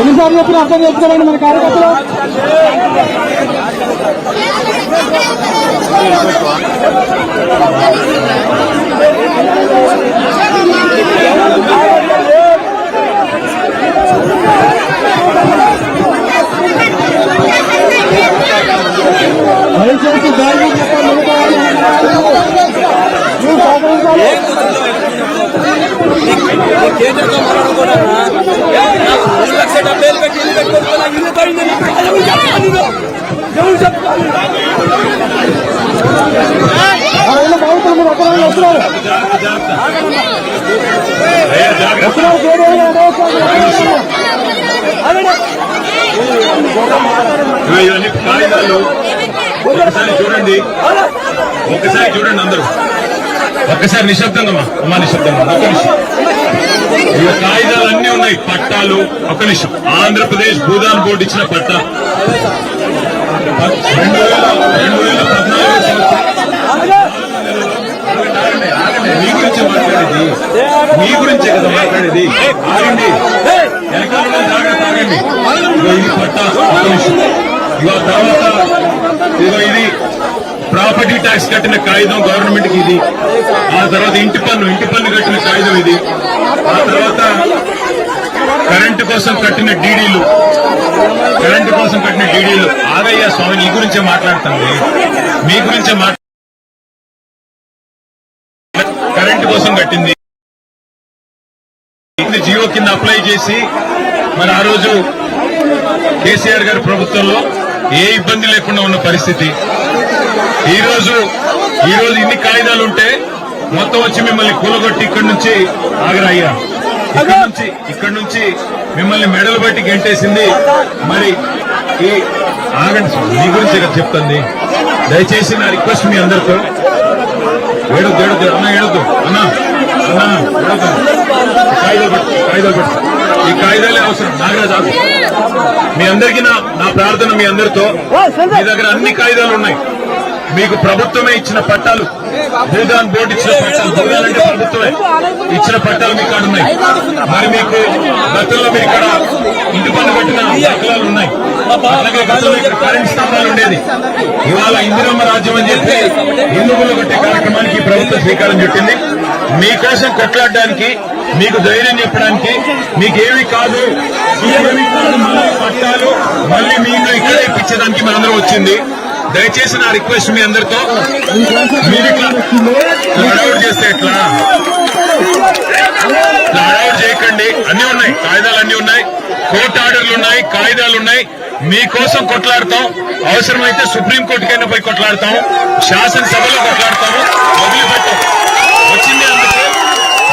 ఎన్నిసార్లు చెప్పిన అర్థం చేసుకోవాలండి మన కార్యకర్తలు. దయచేసి దాడి కేంద్రంతో మాట్లాడుకోవడం 2,70,000 పెట్టి ఇల్లు పెట్టుకోవాలి. ఇల్లు పడింది ఎవరు చెప్తారు? ఇవన్నీ కాగితాలు ఒకసారి చూడండి, ఒక్కసారి చూడండి అందరూ. ఒక్కసారి నిశ్శబ్దంగా అమ్మా, నిశ్శబ్దంగా. ఒక నిమిషం. ఇక కాగితాలు అన్నీ ఉన్నాయి, పట్టాలు. ఒక నిమిషం. ఆంధ్రప్రదేశ్ భూదాన్ బోర్డు ఇచ్చిన పట్టా 2014 మీ గురించే మాట్లాడేది, మీ గురించే కదా మాట్లాడేది. ఆగండి, వెనకాల జాగ్రత్త, ఆగండి. ఇది పట్టా. ఒక నిమిషం. ఇక తర్వాత ఇది ప్రాపర్టీ ట్యాక్స్ కట్టిన కాగితం గవర్నమెంట్ కి ఇది. ఆ తర్వాత ఇంటి పన్ను కట్టిన కాగితం ఇది. ఆ తర్వాత కరెంటు కోసం కట్టిన డీడీలు, ఆగయ్య స్వామి, నీ గురించే మాట్లాడుతుంది, మీ గురించే కరెంటు కోసం కట్టింది. జియో కింద అప్లై చేసి మరి ఆ రోజు కేసీఆర్ గారి ప్రభుత్వంలో ఏ ఇబ్బంది లేకుండా ఉన్న పరిస్థితి. ఈ రోజు ఇన్ని కాగితాలు ఉంటే మొత్తం వచ్చి మిమ్మల్ని కూలగొట్టి ఇక్కడి నుంచి ఆగరయ్యా, ఇక్కడ నుంచి మిమ్మల్ని మెడలు బట్టి గెంటేసింది. మరి ఈ ఆగండి, మీ గురించి ఇక్కడ చెప్తుంది. దయచేసి నా రిక్వెస్ట్ మీ అందరితో, ఏడొద్దు అన్న, ఏడొద్దు అన్నా, కాగితాలు పట్టు. ఈ కాగితాలే అవసరం. నాగరాజు, మీ అందరికీ నా ప్రార్థన, మీ అందరితో, మీ దగ్గర అన్ని కాగితాలు ఉన్నాయి. మీకు ప్రభుత్వమే ఇచ్చిన పట్టాలు, భూదాన్ బోర్డు ఇచ్చిన పట్టాలు, భూదాన్ అంటే ప్రభుత్వమే ఇచ్చిన పట్టాలు మీ కాడ ఉన్నాయి. మరి మీకు గతంలో మీరు ఇక్కడ ఇంటి పన్ను కట్టిన దాఖలాలు ఉన్నాయి. అలాగే గతంలో ఇక్కడ కరెంట్ స్తంభాలు ఉండేది. ఇవాళ ఇందిరమ్మ రాజ్యం అని చెప్పి హిందువులు కొట్టే కార్యక్రమానికి ప్రభుత్వం శ్రీకారం చుట్టింది. మీకోసం కొట్లాడడానికి, మీకు ధైర్యం చెప్పడానికి, మీకేమి కాదు మళ్ళీ పట్టాలు మళ్ళీ మీకు ఇక్కడే ఇప్పించడానికి మనందరం వచ్చింది. దయచేసి నా రిక్వెస్ట్ మీ అందరితో, మీరు ఇట్లా హడావుడి చేస్తే ఎట్లా? హడావుడి చేయకండి. అన్ని ఉన్నాయి, కాగితాలు అన్ని ఉన్నాయి, కోర్టు ఆర్డర్లు ఉన్నాయి, కాగితాలు ఉన్నాయి. మీకోసం కొట్లాడతాం. అవసరమైతే సుప్రీంకోర్టుకైనా పోయి కొట్లాడతాం, శాసనసభలో కొట్లాడతాము, వదిలిపెట్టాం. వచ్చింది అందుకే.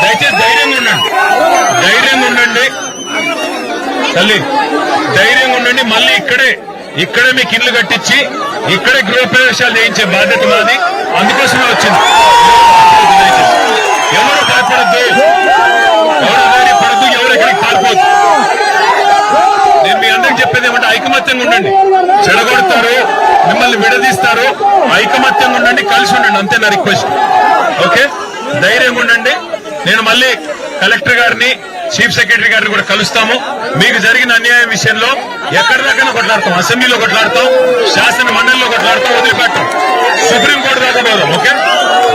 దయచేసి ధైర్యంగా ఉండండి తల్లి, ధైర్యంగా ఉండండి. మళ్ళీ ఇక్కడే మీకు ఇల్లు కట్టించి ఇక్కడే గృహప్రవేశాలు చేయించే బాధ్యత మాది. అందుకోసమే వచ్చింది. ఎవరు భయపడద్దు, ఎవరు ఎక్కడికి పారిపోద్దు. నేను మీ అందరికి చెప్పేది ఏమంటే ఐకమత్యంగా ఉండండి. చెడగొడతారు, మిమ్మల్ని విడదీస్తారు. ఐకమత్యంగా ఉండండి, కలిసి ఉండండి, అంతే నా రిక్వెస్ట్. ఓకే, ధైర్యంగా ఉండండి. నేను మళ్ళీ కలెక్టర్ గారిని, చీఫ్ సెక్రటరీ గారిని కూడా కలుస్తాము. మీకు జరిగిన అన్యాయం విషయంలో ఎక్కడి దాకా కొట్లాడతాం, అసెంబ్లీలో కొట్లాడతాం, శాసన మండలిలో కొట్లాడతాం,